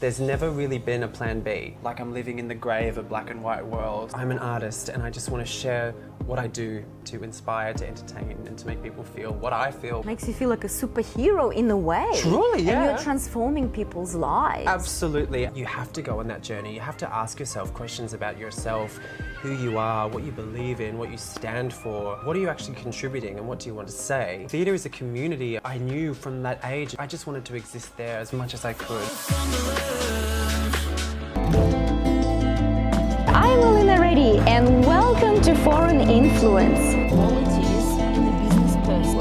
There's never really been a plan B. Like I'm living in the grey of a black and white world. I'm an artist and I just want to share what I do to inspire, to entertain and to make people feel what I feel. Makes you feel like a superhero in a way. Truly, yeah. And you're transforming people's lives. Absolutely. You have to go on that journey. You have to ask yourself questions about yourself, who you are, what you believe in, what you stand for, what are you actually contributing and what do you want to say. Theatre is a community. I knew from that age, I just wanted to exist there as much as I could. I'm Elena Reddy and welcome to Foreign Influence. Qualities in a business person.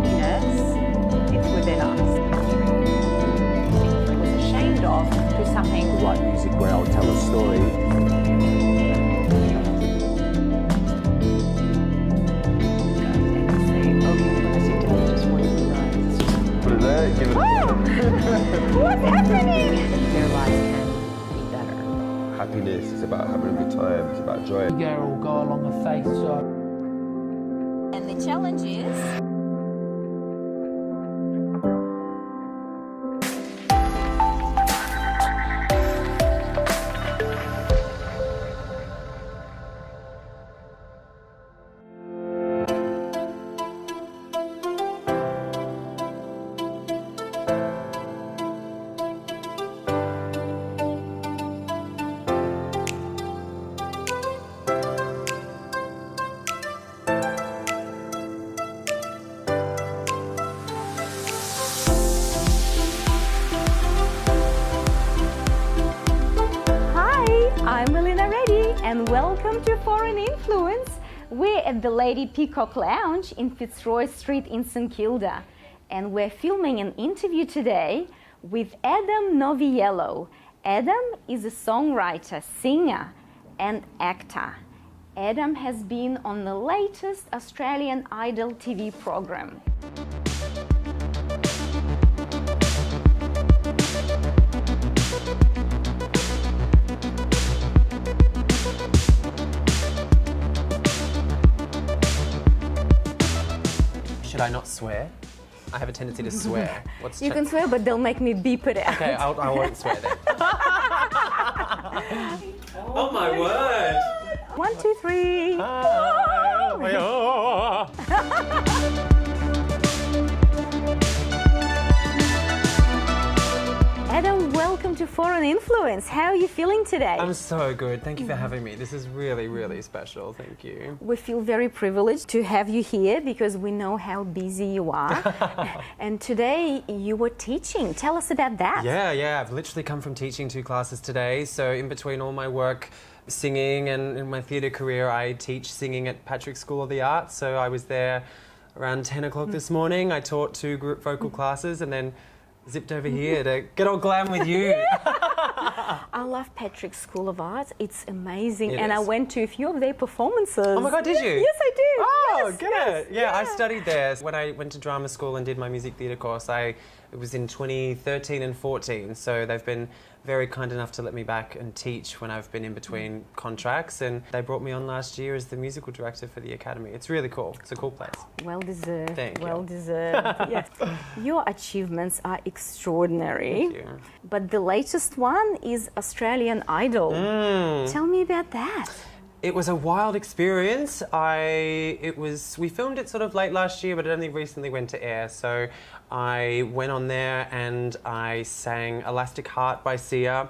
Yes, it's within us. I was ashamed of to something. Write music where I'll tell a story. What's happening? Their lives can be better. Happiness is about having a good time, it's about joy. The girl will go along a faith, so... And the challenge is... I'm Elena Reddy and welcome to Foreign Influence. We're at the Lady Peacock Lounge in Fitzroy Street in St Kilda and we're filming an interview today with Adam Noviello. Adam is a songwriter, singer and actor. Adam has been on the latest Australian Idol TV program. Should I not swear? I have a tendency to swear. You can swear, but they'll make me beep it out. Okay, I won't swear then. Oh my word! 1, 2, 3. Adam, welcome to Foreign Influence. How are you feeling today? I'm so good. Thank you for having me. This is really, really special. Thank you. We feel very privileged to have you here because we know how busy you are. And today you were teaching. Tell us about that. Yeah. I've literally come from teaching 2 classes today. So in between all my work singing and in my theatre career, I teach singing at Patrick School of the Arts. So I was there around 10 o'clock this morning. I taught 2 group vocal classes and then zipped over here to get all glam with you. I love Patrick School of Arts. It's amazing. It and is. I went to a few of their performances. Oh my God, did you? Yes, I did. Oh, yes, good. Yeah, I studied there. When I went to drama school and did my music theatre course, it was in 2013 and 14. So they've been very kind enough to let me back and teach when I've been in between contracts. And they brought me on last year as the musical director for the Academy. It's really cool. It's a cool place. Well deserved. Thank you. Well deserved. Yes. Your achievements are extraordinary. Thank you. But the latest one is Australian Idol. Tell me about that. It was a wild experience. We filmed it sort of late last year, but it only recently went to air. So I went on there and I sang Elastic Heart by Sia.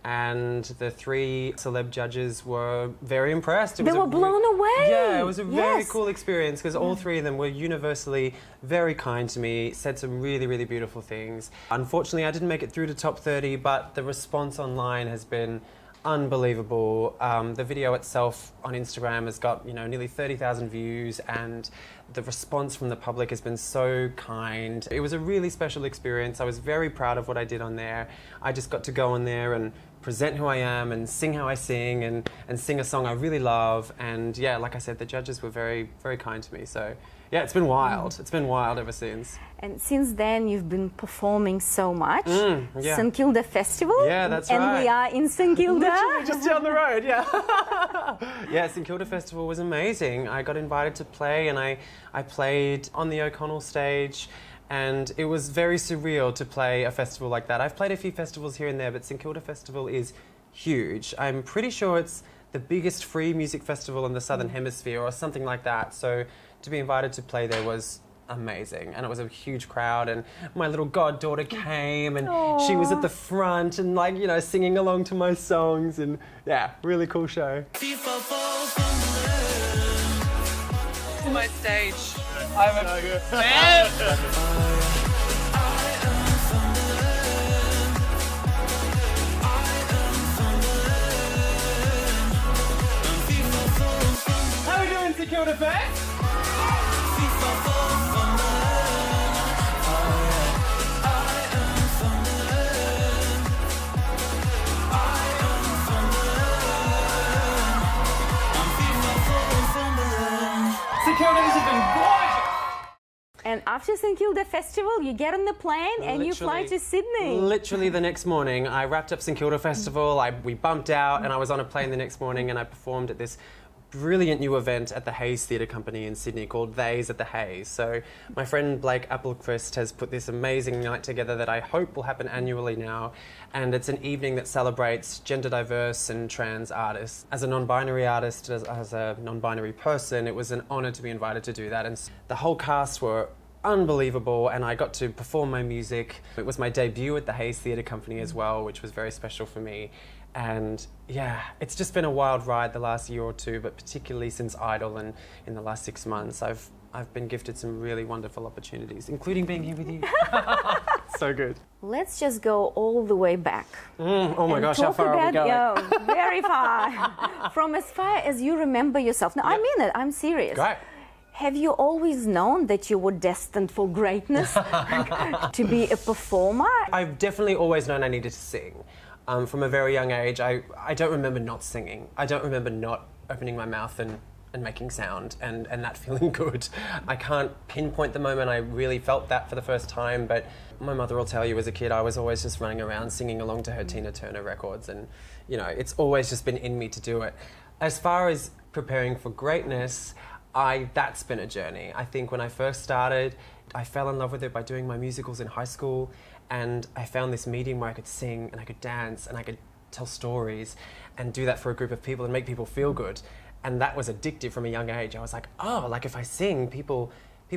And the 3 celeb judges were very impressed. They were blown away. Yeah, it was a very Yes. cool experience because all 3 of them were universally very kind to me, said some really, really beautiful things. Unfortunately, I didn't make it through to top 30, but the response online has been unbelievable. The video itself on Instagram has got, nearly 30,000 views and the response from the public has been so kind. It was a really special experience. I was very proud of what I did on there. I just got to go on there and present who I am and sing how I sing and sing a song I really love. And yeah, like I said, the judges were very, very kind to me. So Yeah, it's been wild. It's been wild ever since. And since then, you've been performing so much. Yeah. St Kilda Festival. Yeah, that's and right. And we are in St Kilda. Literally just down the road, yeah. Yeah, St Kilda Festival was amazing. I got invited to play, and I played on the O'Connell stage, and it was very surreal to play a festival like that. I've played a few festivals here and there, but St Kilda Festival is huge. I'm pretty sure it's the biggest free music festival in the Southern Hemisphere or something like that. So to be invited to play there was amazing, and it was a huge crowd, and my little goddaughter came, and she was at the front and, like, you know, singing along to my songs, and yeah, really cool show. My stage. I'm a fan. How are we doing, St Kilda Fest? St Kilda, this has been gorgeous! And after St Kilda Festival, you get on the plane and you fly to Sydney. Literally the next morning, I wrapped up St Kilda Festival, we bumped out, and I was on a plane the next morning, and I performed at this brilliant new event at the Hayes Theatre Company in Sydney called They's at the Hayes. So my friend Blake Applecrest has put this amazing night together that I hope will happen annually now, and it's an evening that celebrates gender diverse and trans artists. As a non-binary artist, as a non-binary person, it was an honour to be invited to do that, and the whole cast were unbelievable, and I got to perform my music. It was my debut at the Hayes Theatre Company as well, which was very special for me. And yeah, it's just been a wild ride the last year or two, but particularly since Idol and in the last 6 months, I've been gifted some really wonderful opportunities, including being here with you. So good. Let's just go all the way back. Oh my gosh, how far are we going? Very far. From as far as you remember yourself. No, I mean it, I'm serious. Great. Have you always known that you were destined for greatness? To be a performer? I've definitely always known I needed to sing. From a very young age, I don't remember not singing. I don't remember not opening my mouth and making sound and that feeling good. I can't pinpoint the moment I really felt that for the first time, but my mother will tell you as a kid, I was always just running around singing along to her Tina Turner records, and, you know, it's always just been in me to do it. As far as preparing for greatness, that's been a journey. I think when I first started, I fell in love with it by doing my musicals in high school, and I found this medium where I could sing and I could dance and I could tell stories and do that for a group of people and make people feel good. And that was addictive from a young age. I was like, oh, like if I sing, people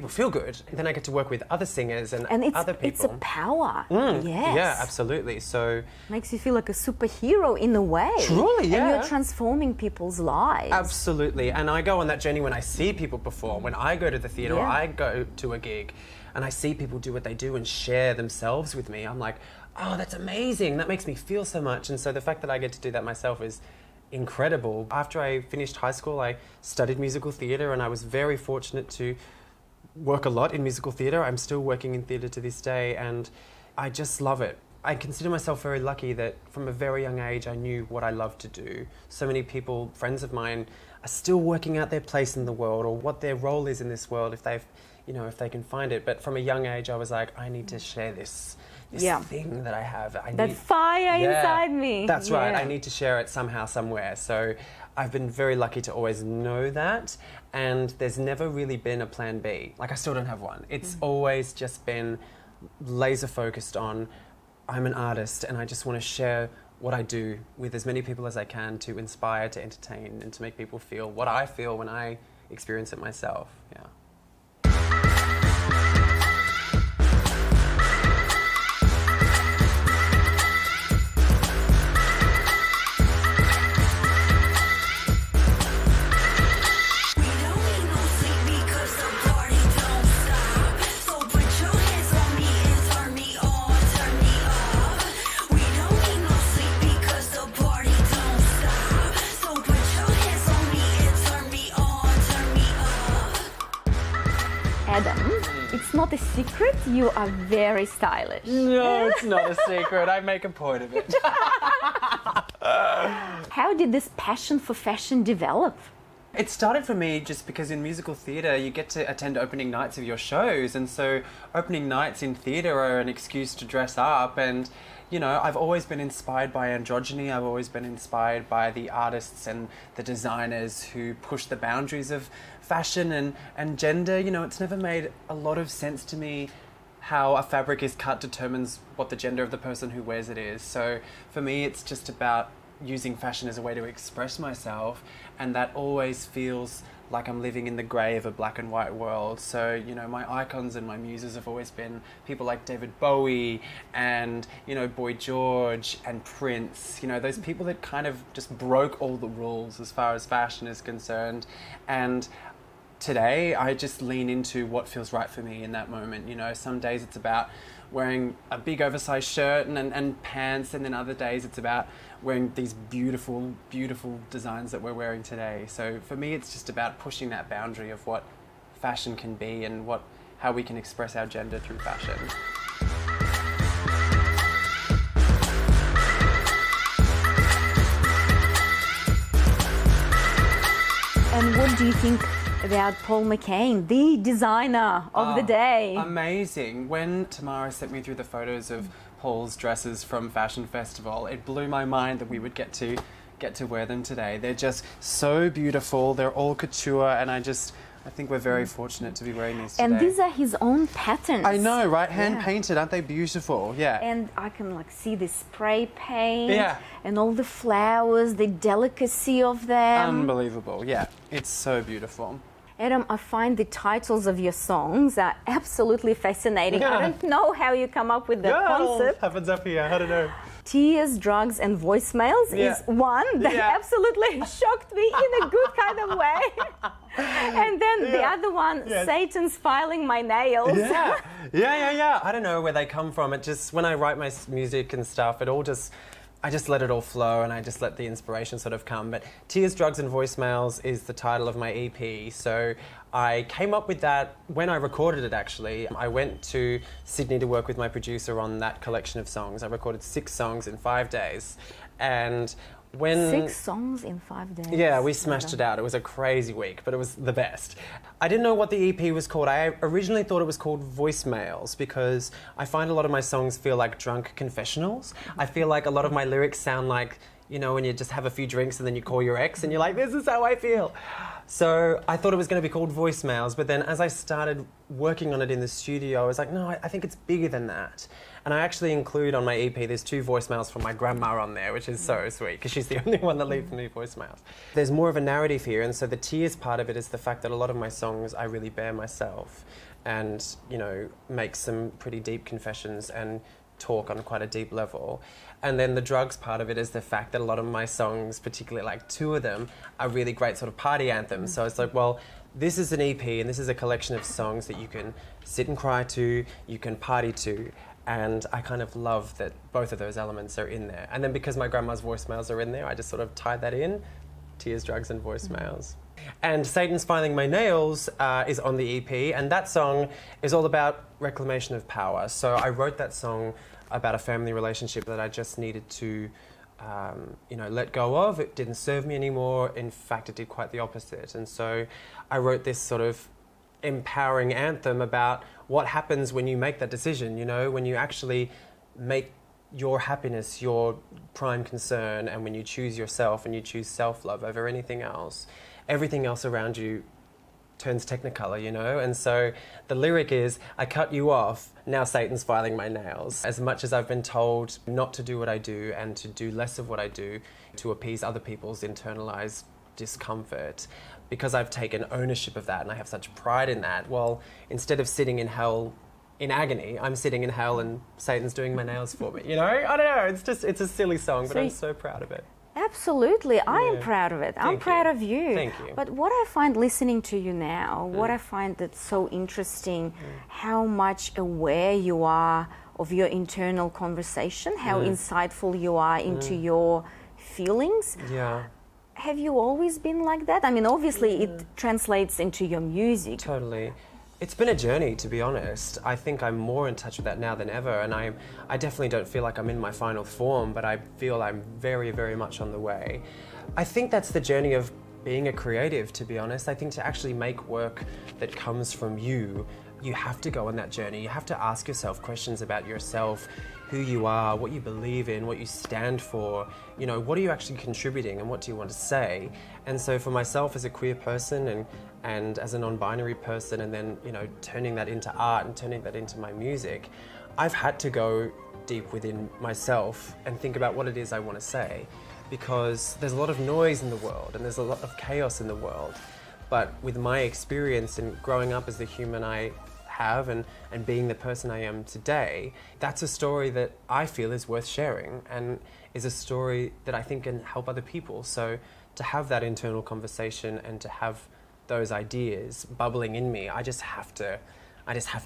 feel good. And then I get to work with other singers and other people. It's a power. Yes. Yeah, absolutely. So makes you feel like a superhero in a way. Truly, yeah. And you're transforming people's lives. Absolutely. And I go on that journey when I see people perform. When I go to the theatre or I go to a gig and I see people do what they do and share themselves with me, I'm like, oh, that's amazing. That makes me feel so much. And so the fact that I get to do that myself is incredible. After I finished high school, I studied musical theatre, and I was very fortunate to work a lot in musical theatre. I'm still working in theatre to this day, and I just love it. I consider myself very lucky that from a very young age I knew what I loved to do. So many people, friends of mine, are still working out their place in the world or what their role is in this world if they can find it. But from a young age I was like, I need to share this thing that I have. That fire inside me. That's right. I need to share it somehow, somewhere. So I've been very lucky to always know that, and there's never really been a plan B. Like, I still don't have one. It's always just been laser focused on, I'm an artist and I just want to share what I do with as many people as I can to inspire, to entertain, and to make people feel what I feel when I experience it myself. Yeah. Adam, it's not a secret, you are very stylish. No, it's not a secret. I make a point of it. How did this passion for fashion develop? It started for me just because in musical theatre you get to attend opening nights of your shows, and so opening nights in theatre are an excuse to dress up. And you know, I've always been inspired by androgyny. I've always been inspired by the artists and the designers who push the boundaries of fashion and gender. You know, it's never made a lot of sense to me how a fabric is cut determines what the gender of the person who wears it is. So for me, it's just about using fashion as a way to express myself, and that always feels like I'm living in the grey of a black and white world. So, you know, my icons and my muses have always been people like David Bowie and, you know, Boy George and Prince, you know, those people that kind of just broke all the rules as far as fashion is concerned. And today, I just lean into what feels right for me in that moment. You know, some days it's about wearing a big oversized shirt and pants, and then other days it's about wearing these beautiful, beautiful designs that we're wearing today. So for me, it's just about pushing that boundary of what fashion can be and how we can express our gender through fashion. And what do you think about Paul McCain, the designer of the day? Amazing. When Tamara sent me through the photos of Paul's dresses from Fashion Festival, it blew my mind that we would get to wear them today. They're just so beautiful. They're all couture, and I think we're very fortunate to be wearing these today. And these are his own patterns. I know, right? Hand painted, aren't they beautiful? Yeah. And I can like see the spray paint, Yeah. and all the flowers, the delicacy of them. Unbelievable. Yeah. It's so beautiful. Adam, I find the titles of your songs are absolutely fascinating. I don't know how you come up with the concept. Happens up here. I don't know. Tears, Drugs and Voicemails is one that absolutely shocked me in a good kind of way. And then the other one, Satan's Filing My Nails. Yeah. I don't know where they come from. It just, when I write my music and stuff, I just let it all flow, and I just let the inspiration sort of come. But Tears, Drugs and Voicemails is the title of my EP. So I came up with that when I recorded it, actually. I went to Sydney to work with my producer on that collection of songs. I recorded 6 songs in 5 days. And when 6 songs in 5 days. Yeah, we smashed it out. It was a crazy week, but it was the best. I didn't know what the EP was called. I originally thought it was called Voicemails because I find a lot of my songs feel like drunk confessionals. I feel like a lot of my lyrics sound like, you know, when you just have a few drinks and then you call your ex and you're like, this is how I feel. So I thought it was going to be called Voicemails, but then as I started working on it in the studio, I was like, no, I think it's bigger than that. And I actually include on my EP, there's 2 voicemails from my grandma on there, which is so sweet, because she's the only one that leaves me voicemails. There's more of a narrative here, and so the tears part of it is the fact that a lot of my songs I really bear myself and, you know, make some pretty deep confessions and talk on quite a deep level. And then the drugs part of it is the fact that a lot of my songs, particularly like 2 of them, are really great sort of party anthems. So it's like, well, this is an EP and this is a collection of songs that you can sit and cry to, you can party to, and I kind of love that both of those elements are in there. And then because my grandma's voicemails are in there, I just sort of tied that in, Tears, Drugs and Voicemails. And Satan's Filing My Nails is on the EP, and that song is all about reclamation of power. So I wrote that song about a family relationship that I just needed to let go of. It didn't serve me anymore. In fact, it did quite the opposite. And so I wrote this sort of empowering anthem about what happens when you make that decision, you know, when you actually make your happiness your prime concern, and when you choose yourself and you choose self-love over anything else, everything else around you turns technicolor, you know? And so the lyric is, I cut you off, now Satan's filing my nails. As much as I've been told not to do what I do and to do less of what I do to appease other people's internalized discomfort, because I've taken ownership of that and I have such pride in that, well, instead of sitting in hell in agony, I'm sitting in hell and Satan's doing my nails for me, you know? I don't know, it's a silly song, but I'm so proud of it. Absolutely, I am proud of it. I'm proud of you. Thank you. But what I find listening to you now, what I find that's so interesting, how much aware you are of your internal conversation, how insightful you are into your feelings. Yeah. Have you always been like that? I mean, obviously it translates into your music. Totally. It's been a journey, to be honest. I think I'm more in touch with that now than ever, and I definitely don't feel like I'm in my final form, but I feel I'm very, very much on the way. I think that's the journey of being a creative, to be honest. I think to actually make work that comes from you, you have to go on that journey. You have to ask yourself questions about yourself, who you are, what you believe in, what you stand for, you know, what are you actually contributing and what do you want to say? And so for myself as a queer person and as a non-binary person, and then, you know, turning that into art and turning that into my music, I've had to go deep within myself and think about what it is I want to say, because there's a lot of noise in the world and there's a lot of chaos in the world. But with my experience and growing up as the human I have and being the person I am today, that's a story that I feel is worth sharing and is a story that I think can help other people. So to have that internal conversation and to have those ideas bubbling in me, I just have to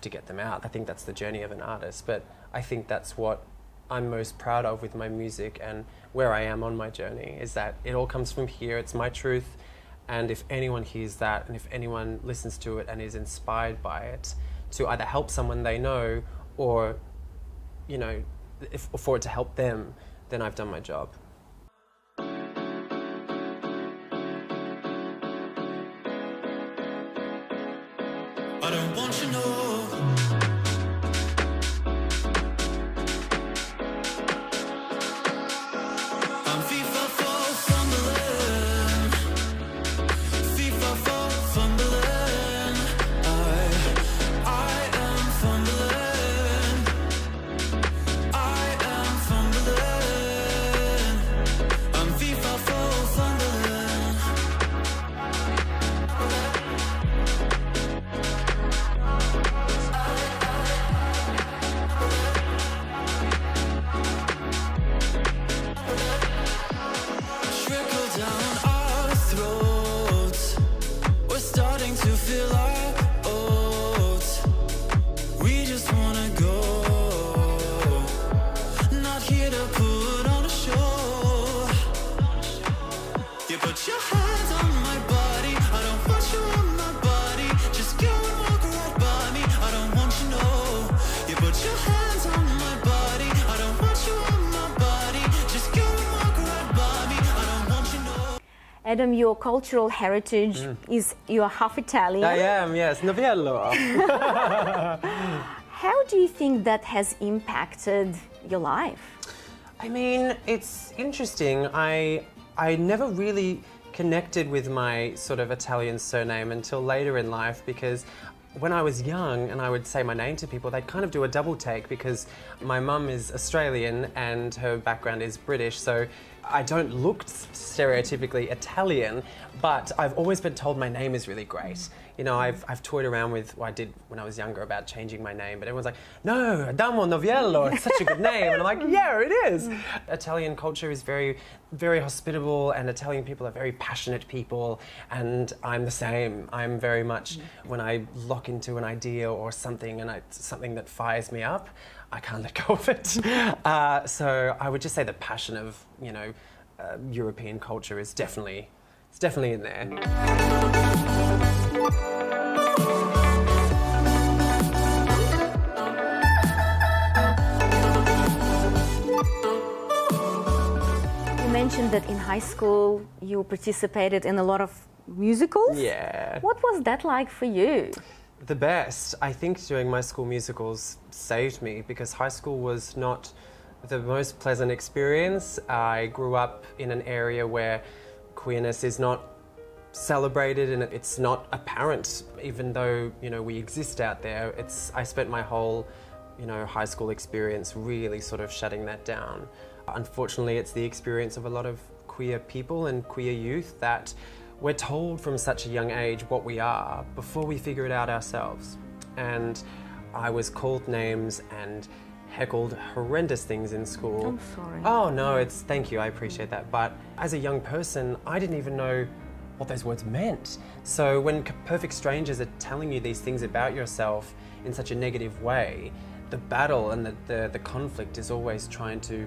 get them out. I think that's the journey of an artist, but I think that's what I'm most proud of with my music and where I am on my journey, is that it all comes from here. It's my truth. And if anyone hears that and if anyone listens to it and is inspired by it to either help someone they know or, you know, for it to help them, then I've done my job. I don't want you to know. I'm FIFA for fumbling. FIFA for fumbling. I am fumbling. I am fumbling. I'm FIFA for fumbling. Trickle down our throats. We're starting to feel our oats. We just wanna go. Not here to put on a show. You put your hands on my body. I don't want you on my body. Just go and walk right by me. I don't want you to know. You put your hands on my body. I don't want you on my body. Just go and walk right by me. I don't want you to know. Adam, your cultural heritage is you're half Italian. I am, yes, Noviello. How do you think that has impacted your life? I mean, it's interesting. I never really connected with my sort of Italian surname until later in life, because when I was young and I would say my name to people, they'd kind of do a double take because my mum is Australian and her background is British, so I don't look stereotypically Italian, but I've always been told my name is really great. You know, I've toyed around with, well, I did when I was younger, about changing my name, but everyone's like, no, Adamo Noviello, it's such a good name. And I'm like, yeah, it is. Italian culture is very, very hospitable, and Italian people are very passionate people, and I'm the same. I'm very much, when I lock into an idea or something and it's something that fires me up, I can't let go of it. So I would just say the passion of, you know, European culture is definitely in there. You mentioned that in high school you participated in a lot of musicals. Yeah. What was that like for you? The best. I think doing my school musicals saved me, because high school was not the most pleasant experience. I grew up in an area where queerness is not celebrated and it's not apparent, even though, you know, we exist out there. I spent my whole, you know, high school experience really sort of shutting that down. Unfortunately, it's the experience of a lot of queer people and queer youth that we're told from such a young age what we are before we figure it out ourselves. And I was called names and heckled horrendous things in school. I'm sorry. Oh no, thank you, I appreciate that. But as a young person, I didn't even know what those words meant. So when perfect strangers are telling you these things about yourself in such a negative way, the battle and the conflict is always trying to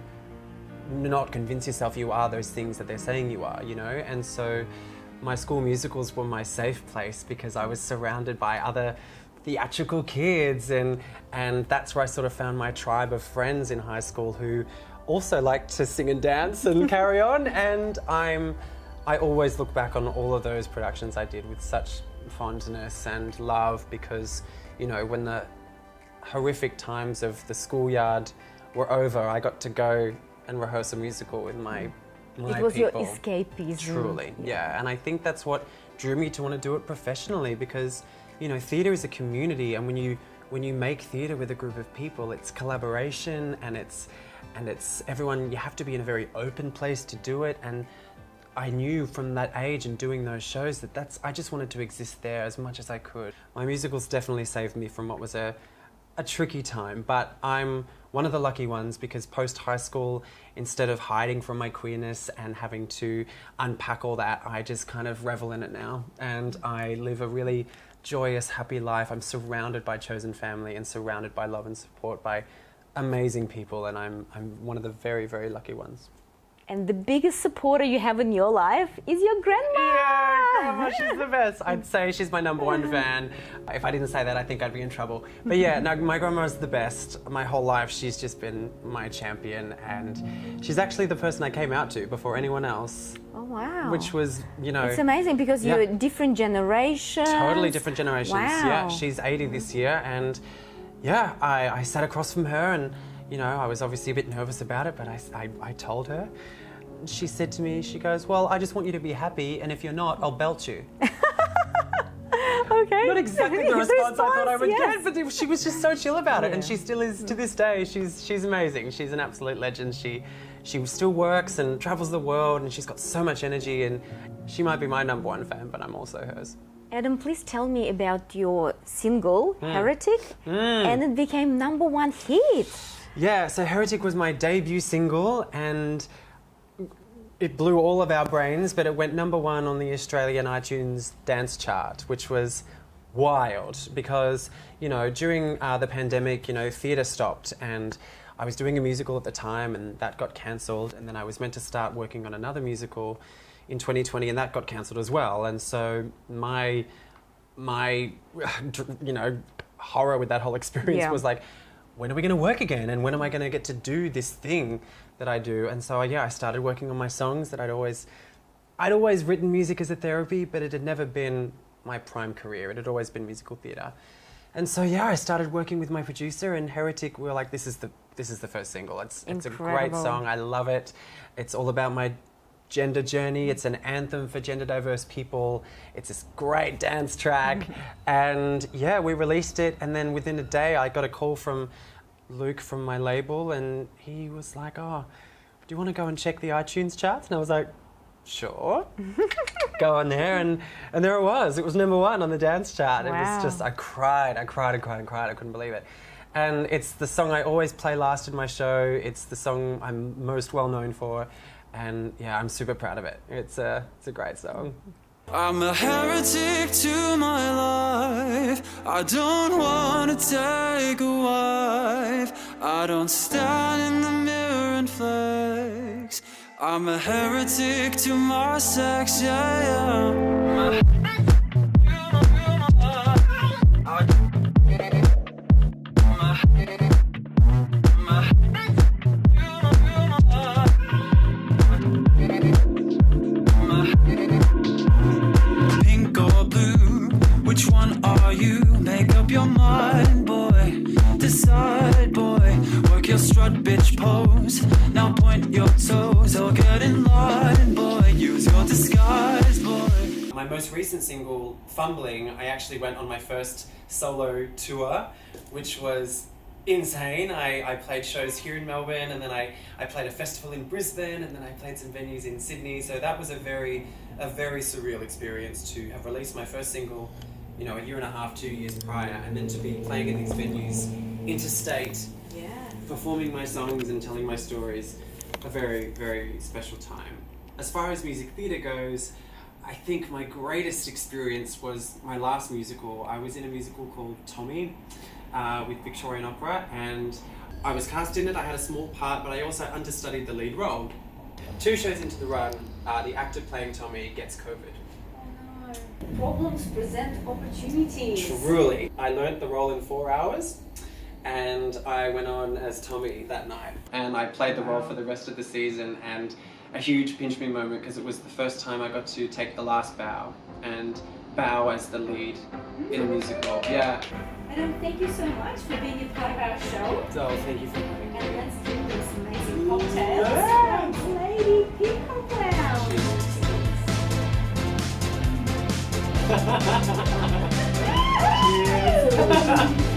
not convince yourself you are those things that they're saying you are, you know? And so my school musicals were my safe place, because I was surrounded by other theatrical kids, and that's where I sort of found my tribe of friends in high school who also like to sing and dance and carry on. And I always look back on all of those productions I did with such fondness and love because, you know, when the horrific times of the schoolyard were over, I got to go and rehearse a musical with my It was people. your escapism. Truly, yeah. And I think that's what drew me to want to do it professionally because, you know, theatre is a community, and when you make theatre with a group of people, it's collaboration and it's everyone, you have to be in a very open place to do it. And I knew from that age and doing those shows that I just wanted to exist there as much as I could. My musicals definitely saved me from what was a tricky time, but I'm one of the lucky ones because post high school, instead of hiding from my queerness and having to unpack all that, I just kind of revel in it now, and I live a really joyous, happy life. I'm surrounded by chosen family and surrounded by love and support by amazing people, and I'm one of the very, very lucky ones. And the biggest supporter you have in your life is your grandma. Yeah, grandma, she's the best. I'd say she's my #1 fan. If I didn't say that, I think I'd be in trouble. But yeah, no, my grandma's the best. My whole life, she's just been my champion, and she's actually the person I came out to before anyone else. Oh, wow. Which was, you know... It's amazing because you're different generations. Totally different generations. Wow. Yeah, she's 80 this year, and yeah, I sat across from her, and you know, I was obviously a bit nervous about it, but I told her. She said to me, she goes, well, I just want you to be happy, and if you're not, I'll belt you. Okay. Not exactly the response I thought I would yes. get, but she was just so chill about it, and Yeah. she still is to this day. She's amazing. She's an absolute legend. She still works and travels the world, and she's got so much energy, and she might be my #1 fan, but I'm also hers. Adam, please tell me about your single, Heretic, and it became #1 hit. Yeah, so Heretic was my debut single, and it blew all of our brains, but it went #1 on the Australian iTunes dance chart, which was wild because, you know, during the pandemic, you know, theatre stopped, and I was doing a musical at the time, and that got cancelled, and then I was meant to start working on another musical in 2020, and that got cancelled as well. And so my you know, horror with that whole experience was like, when are we going to work again, and when am I going to get to do this thing that I do? And so yeah, I started working on my songs that I'd always written music as a therapy, but it had never been my prime career. It had always been musical theatre. And so yeah, I started working with my producer, and Heretic, we were like, this is the first single. It's a great song. I love it. It's all about my gender journey. It's an anthem for gender diverse people. It's this great dance track. And yeah, we released it, and then within a day I got a call from Luke from my label, and he was like, oh, do you want to go and check the iTunes charts? And I was like, sure. Go on there, and there it was. It was #1 on the dance chart. Wow. It was just, I cried. I couldn't believe it. And it's the song I always play last in my show. It's the song I'm most well known for. And yeah, I'm super proud of it. It's a great song. I'm a heretic to my life. I don't want to take a wife. I don't stand in the mirror and flex. I'm a heretic to my sex, yeah. Pink or blue, which one are you? Make up your mind, boy. Decide, boy. Work your strut, bitch pose. Now point your toes or get in line, boy. Use your disguise, boy. My most recent single, Fumbling, I actually went on my first solo tour, which was insane. I played shows here in Melbourne, and then I played a festival in Brisbane, and then I played some venues in Sydney. So that was a very surreal experience to have released my first single, you know, a year and a half, 2 years prior, and then to be playing in these venues interstate, performing my songs and telling my stories. A very, very special time. As far as music theatre goes, I think my greatest experience was my last musical. I was in a musical called Tommy with Victorian Opera, and I was cast in it. I had a small part, but I also understudied the lead role. 2 shows into the run, the actor playing Tommy gets COVID. Oh no. Problems present opportunities. Truly. I learnt the role in 4 hours, and I went on as Tommy that night. And I played the role for the rest of the season, and a huge pinch me moment because it was the first time I got to take the last bow and bow as the lead in a musical. Yeah. Adam, thank you so much for being a part of our show. So thank you for having me. And let's drink this amazing cocktail from Lady Peacock Lounge. Cheers.